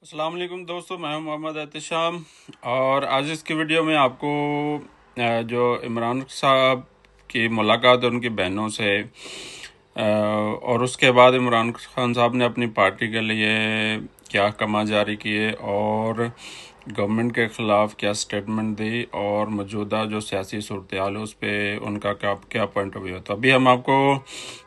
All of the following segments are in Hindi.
अस्सलाम वालेकुम दोस्तों, मैं हूं मोहम्मद एहतशाम। और आज इसकी वीडियो में आपको जो इमरान साहब की मुलाकात है उनकी बहनों से, और उसके बाद इमरान खान साहब ने अपनी पार्टी के लिए क्या अहकाम जारी किए और गवर्नमेंट के ख़िलाफ़ क्या स्टेटमेंट दी और मौजूदा जो सियासी सूरत हाल है उस पर उनका क्या क्या पॉइंट ऑफ व्यू है। तो अभी हम आपको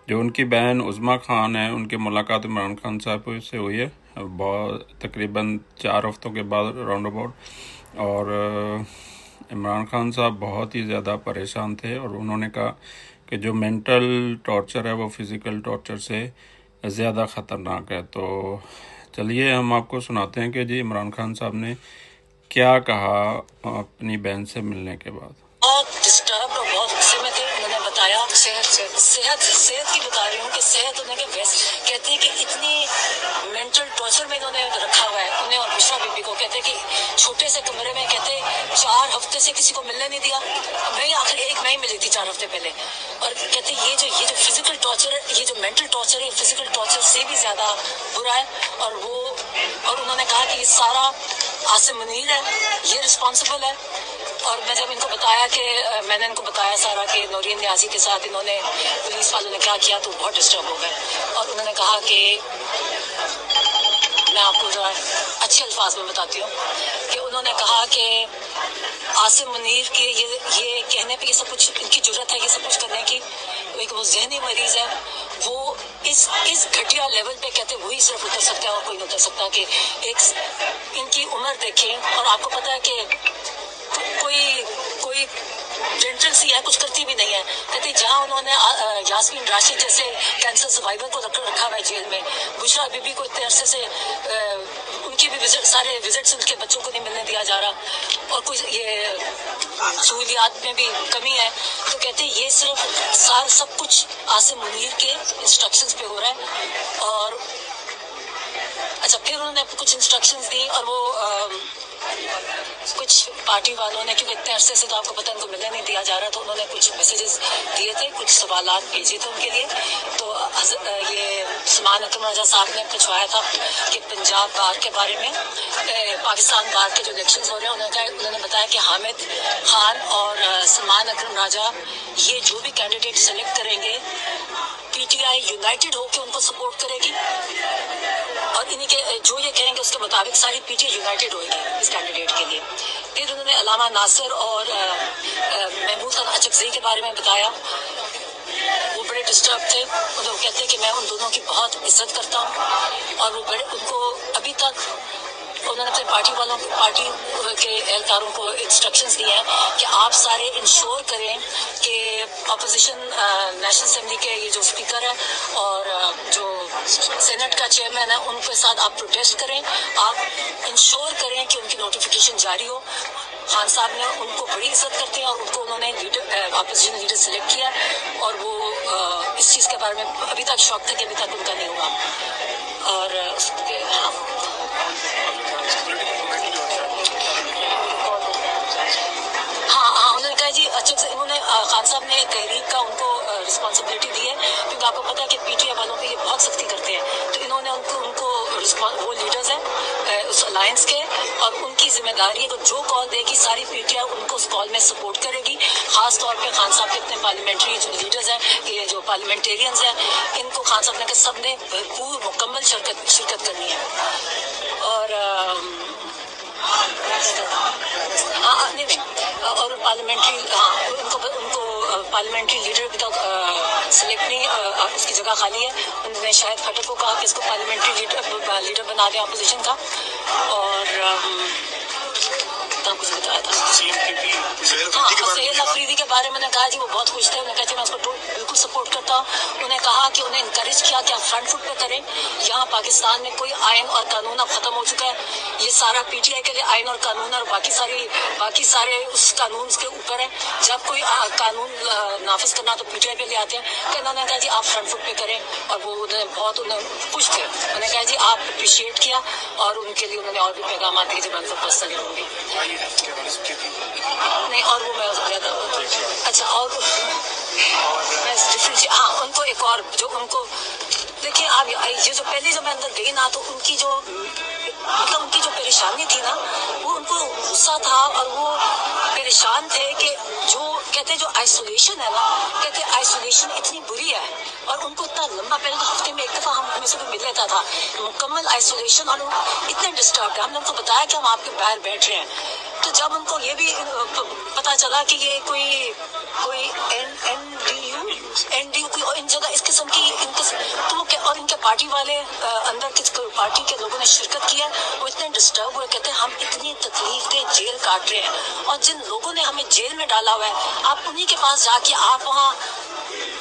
जो उनकी बहन उज़्मा खान है उनकी मुलाकात इमरान खान साहब से हुई है बहुत तकरीबन 4 हफ्तों के बाद राउंड अबाउट। और इमरान खान साहब बहुत ही ज़्यादा परेशान थे और उन्होंने कहा कि जो मेंटल टॉर्चर है वो फिज़िकल टॉर्चर से ज़्यादा ख़तरनाक है। तो चलिए हम आपको सुनाते हैं कि जी इमरान खान साहब ने क्या कहा अपनी बहन से मिलने के बाद। बहुत डिस्टर्ब और बहुत गुस्से में थे। उन्होंने बताया सेहत की बता रही हूँ कि सेहत उन्हें बेस्ट कहते हैं कि इतनी मेंटल टॉर्चर में इन्होंने रखा हुआ है उन्हें और बुशरा बीबी को। कहते हैं कि छोटे से कमरे में कहते 4 हफ्ते से किसी को मिलने नहीं दिया। मैं आखिर एक मैं ही मिली थी 4 हफ्ते पहले। और कहते ये जो फिजिकल टॉर्चर है, ये जो मेंटल टॉर्चर है, फिजिकल टॉर्चर से भी ज्यादा बुरा है। और उन्होंने कहा कि ये सारा आसिम मुनीर है, ये रिस्पॉन्सिबल है। और मैं जब इनको बताया कि मैंने इनको बताया सारा कि नौरीन न्याजी के साथ इन्होंने पुलिस वालों ने क्या किया तो बहुत डिस्टर्ब हो गए। और उन्होंने कहा कि मैं आपको जरा अच्छे अल्फाज में बताती हूँ कि उन्होंने कहा कि आसिम मुनीर के ये कहने पे ये सब कुछ इनकी जरूरत है, ये सब कुछ करने की। एक वो जहनी मरीज है, वो इस घटिया लेवल पे कहते वही सिर्फ उतर सकता है और कोई नहीं उतर सकता। कि एक इनकी उम्र देखें और आपको पता है कि कोई जेंटल सी है, कुछ करती भी नहीं है। कहते जहाँ उन्होंने यास्मीन राशिद जैसे कैंसर सर्वाइवर को रखा हुआ है जेल में, बुशरा बीबी को इतने अरसे से उनकी भी सारे विजिट्स उनके बच्चों को नहीं मिलने दिया जा रहा और कुछ ये सहूलियात में भी कमी है। तो कहते ये सिर्फ सब कुछ आसिम मुनीर के इंस्ट्रक्शंस पे हो रहा है। और अच्छा, फिर उन्होंने कुछ इंस्ट्रक्शंस दी और वो कुछ पार्टी वालों ने, क्योंकि इतने अरसे से तो आपको पता उनको मिलने नहीं दिया जा रहा, तो उन्होंने कुछ मैसेजेस दिए थे, कुछ सवालात भेजे थे उनके लिए। तो ये सलमान अकरम राजा साहब ने पूछवाया था कि पंजाब बार के बारे में, पाकिस्तान बार के जो इलेक्शन हो रहे हैं, उन्होंने बताया कि हामिद खान और सलमान अकरम राजा ये जो भी कैंडिडेट सेलेक्ट करेंगे पीटीआई यूनाइटेड होकर उनको सपोर्ट करेगी और इन्हीं के जो ये कहेंगे उसके मुताबिक सारी पीटीआई यूनाइटेड होगी इस कैंडिडेट के लिए। फिर उन्होंने अलामा नासिर और महमूद खान अचकज़ई के बारे में बताया। वो बड़े डिस्टर्ब थे। वो कहते हैं कि मैं उन दोनों की बहुत इज्जत करता हूँ और वो उनको अभी तक उन्होंने अपने पार्टी के एहलकारों को इंस्ट्रक्शंस दिए हैं कि आप सारे इंश्योर करें कि अपोजिशन नेशनल असेंबली के ये जो स्पीकर है और जो सेनेट का चेयरमैन है उनके साथ आप प्रोटेस्ट करें। आप इंश्योर करें कि उनकी नोटिफिकेशन जारी हो। खान साहब ने उनको बड़ी इज्जत करते हैं और उनको उन्होंने अपोजिशन लीडर सेलेक्ट किया और वो इस चीज़ के बारे में अभी तक शौक था कि अभी तक उनका नहीं हुआ। और हाँ, उन्होंने कहा जी अच्छे से उन्होंने खान साहब ने तहरीक का उनको रिस्पॉन्सिबिलिटी दी है, क्योंकि आपको पता है कि पीटीआई वालों पे ये बहुत सख्ती करते हैं। तो इन्होंने उनको वो लीडर्स हैं उस अलायंस के और उनकी जिम्मेदारी है तो जो कॉल देगी सारी पीटीआई उनको उस कॉल में सपोर्ट करेगी। खास तौर पे खान साहब के अपने पार्लियामेंट्री जो लीडर्स हैं, ये जो पार्लियामेंटेरियंस हैं, इनको खान साहब ने सब ने भरपूर मुकम्मल शिरकत करनी है। और नहीं और पार्लियामेंट्री उनको पार्लियामेंट्री लीडर भी तक सिलेक्ट नहीं, उसकी जगह खाली है। उन्होंने शायद खट्टर को कहा कि इसको पार्लियामेंट्री लीडर बना दें अपोजिशन का। और कुछ बताया था सैयद अफरीदी के बारे में कहा जी वो बहुत खुश थे। उन्होंने कहा मैं उसको बिल्कुल सपोर्ट करता हूँ। उन्हें कहा कि उन्हें इनकरेज किया कि आप फ्रंट फुट पे करें। यहाँ पाकिस्तान में कोई आयन और कानून अब खत्म हो चुका है। ये सारा पीटीआई के लिए आयन और कानून और बाकी सारे उस कानून के ऊपर है। जब कोई कानून नाफिज करना तो पीटीआई पे ले आते हैं। तो उन्होंने कहा जी आप फ्रंट फुट पे करें और वो उन्हें खुश थे। उन्होंने कहा जी आप अप्रिशिएट किया और उनके लिए उन्होंने और भी पैगाम दिए जो मैं पर्सनली होंगी नहीं। और वो मैं अच्छा और मैं डिफरेंट हाँ उनको एक और जो उनको देखिए आप ये जो पहले जब मैं अंदर गई ना तो उनकी जो मतलब परेशानी थी ना, वो उनको गुस्सा था और वो परेशान थे कि जो कहते जो आइसोलेशन है ना, कहते आइसोलेशन इतनी बुरी है और उनको इतना लंबा, पहले तो हफ्ते में एक दफा हम हमें से मिल लेता था, मुकम्मल आइसोलेशन, और इतने डिस्टर्ब है। हमने उनको बताया कि हम आपके बाहर बैठ रहे हैं, तो जब उनको ये भी पता चला कि ये कोई एनडीयू कोई इन जगह इस किस्म की तो और इनके पार्टी वाले अंदर किस पार्टी के लोगों ने शिरकत किया, वो इतने डिस्टर्ब हुए, कहते हैं हम इतनी तकलीफ दे जेल काट रहे हैं और जिन लोगों ने हमें जेल में डाला हुआ है, आप उन्हीं के पास जाके आप वहाँ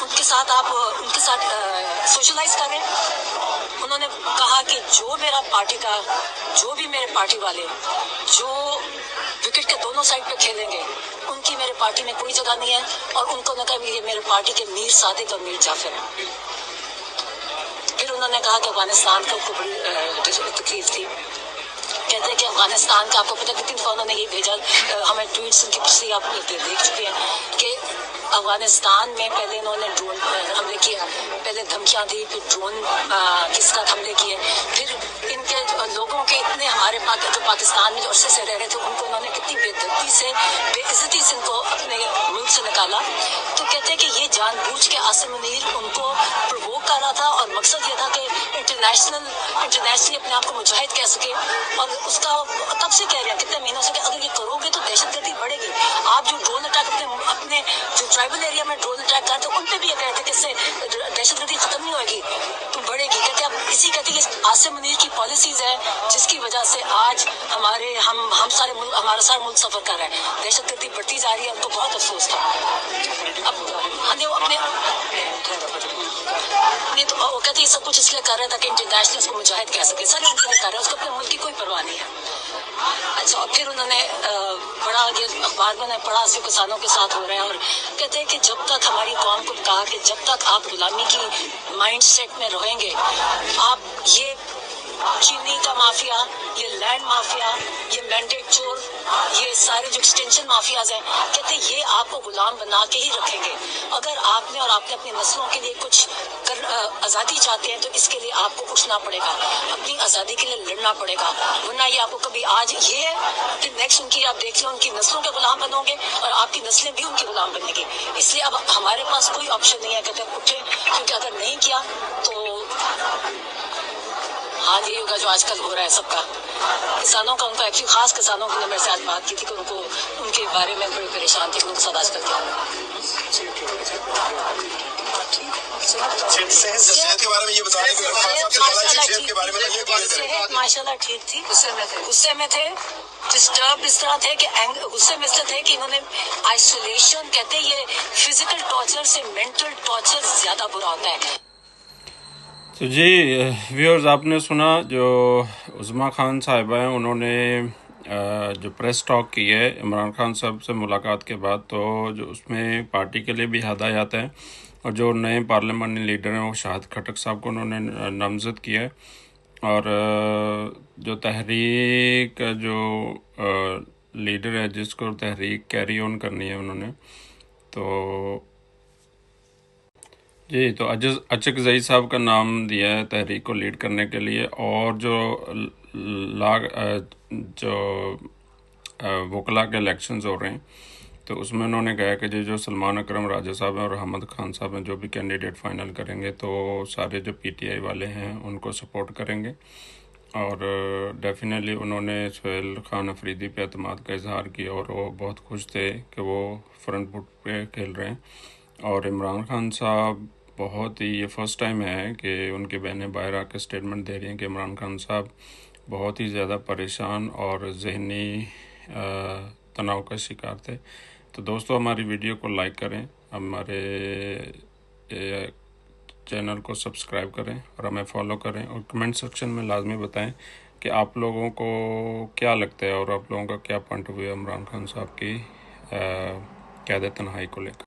उनके साथ सोशलाइज करें। उन्होंने कहा कि जो भी मेरे पार्टी वाले जो विकेट के दोनों साइड पे खेलेंगे, उनकी मेरे पार्टी में कोई जगह नहीं है, और उनको कहा ये मेरे पार्टी के मीर सादिक और मीर जाफर है। फिर उन्होंने कहा कि अफगानिस्तान को बड़ी तकलीफ थी, कहते हैं कि अफगानिस्तान का आपको पता कितनी दफा उन्होंने ये भेजा, हमें ट्वीट्स उनकी पिछली आप देख चुके हैं कि अफगानिस्तान में पहले इन्होंने ड्रोन हमले किया, पहले धमकियां दी, फिर ड्रोन के साथ हमले किए, फिर इनके लोगों के इतने हमारे जो पाकिस्तान में जो अरसे से रह रहे थे, उनको उन्होंने कितनी बेइज्जती से इनको अपने मुल्क से निकाला। तो कहते हैं कि ये जानबूझ के आसिम मुनीर उनको प्रोवोक कर रहा था और मकसद ये था कि इंटरनेशनली अपने आप को मुजाहिद कह सके, और उसका तब से कह रहे हैं कितने महीनों से कि अगर ये करोगे तो दहशतगर्दी बढ़ेगी। आप जो ड्रोन अटैक अपने जो ट्राइबल एरिया में ड्रोन अटैक करते उन पे भी ये कहते कि इससे दहशतगर्दी खत्म नहीं होगी तो बढ़ेगी। कहते अब इसी कहते कि आसिम मुनीर की पॉलिसीज है जिसकी वजह से आज हमारा सारा मुल्क सफर कर रहा है, दहशतगर्दी बढ़ती जा रही है। उनको बहुत अफसोस था। अब नहीं तो वो कहते सब कुछ इसलिए कर रहा था कि इंटरनेशनल उसको मुजाहिद कह सके, सर उनके लिए कर रहा है, उसको अपने मुल्क की कोई परवाह नहीं है। अच्छा, और फिर उन्होंने बड़ा ये अखबार में पढ़ा जो किसानों के साथ हो रहा है, और कहते हैं कि जब तक हमारी कौम को कहा कि जब तक आप गुलामी की माइंड सेट में रहेंगे, आप ये चीनी का माफिया, ये लैंड माफिया, ये मैंडेट चोर, ये सारे जो एक्सटेंशन माफियाज हैं, कहते ये आपको गुलाम बना के ही रखेंगे। अगर आपने और आपने अपनी नस्लों के लिए कुछ आज़ादी चाहते हैं तो इसके लिए आपको उठना पड़ेगा, अपनी आज़ादी के लिए लड़ना पड़ेगा, वरना ये आपको कभी आज ये है फिर नेक्स्ट उनकी आप देख लो उनकी नस्लों के गुलाम बनोगे और आपकी नस्लें भी उनकी गुलाम बनेगी। इसलिए अब हमारे पास कोई ऑप्शन नहीं है, कहते उठे, क्योंकि अगर नहीं किया तो हाँ यही होगा जो आजकल हो रहा है सबका। किसानों का उनको एक्चुअली खास किसानों की मेरे से आज बात की थी कि उनको उनके बारे में बड़ी परेशान थी, उनके साथ आजकल क्या सेहत के बारे में ये बताने सेहत माशाल्लाह ठीक थी। गुस्से में थे, डिस्टर्ब इस तरह थे कि गुस्से में इसलिए थे कि इन्होंने आइसोलेशन, कहते ये फिजिकल टॉर्चर से मेंटल टॉर्चर ज्यादा बुरा होता है। तो जी व्यूअर्स, आपने सुना जो उज़मा खान साहिबा हैं, उन्होंने जो प्रेस टॉक की है इमरान खान साहब से मुलाकात के बाद, तो जो उसमें पार्टी के लिए भी हदायत है, और जो नए पार्लियामानी लीडर हैं वो शाहिद खटक साहब को उन्होंने नामज़द किया है, और जो तहरीक जो लीडर है जिसको तहरीक कैरी ऑन करनी है उन्होंने, तो जी तो अचक ज़ई साहब का नाम दिया है तहरीक को लीड करने के लिए। और जो वकला के इलेक्शंस हो रहे हैं तो उसमें उन्होंने कहा कि जो सलमान अकरम राजा साहब हैं और अहमद खान साहब हैं जो भी कैंडिडेट फाइनल करेंगे तो सारे जो पीटीआई वाले हैं उनको सपोर्ट करेंगे। और डेफिनेटली उन्होंने सुहेल खान अफरीदी पे एतमाद का इजहार किया और वो बहुत खुश थे कि वो फ्रंट फुट पे खेल रहे हैं। और इमरान खान साहब बहुत ही ये फ़र्स्ट टाइम है कि उनकी बहनें बाहर आकर स्टेटमेंट दे रही हैं कि इमरान खान साहब बहुत ही ज़्यादा परेशान और जहनी तनाव का शिकार थे। तो दोस्तों हमारी वीडियो को लाइक करें, हमारे चैनल को सब्सक्राइब करें और हमें फॉलो करें, और कमेंट सेक्शन में लाजमी बताएं कि आप लोगों को क्या लगता है और आप लोगों का क्या पॉइंट ऑफ व्यू है इमरान खान साहब की क़यादत तन्हाई को लेकर।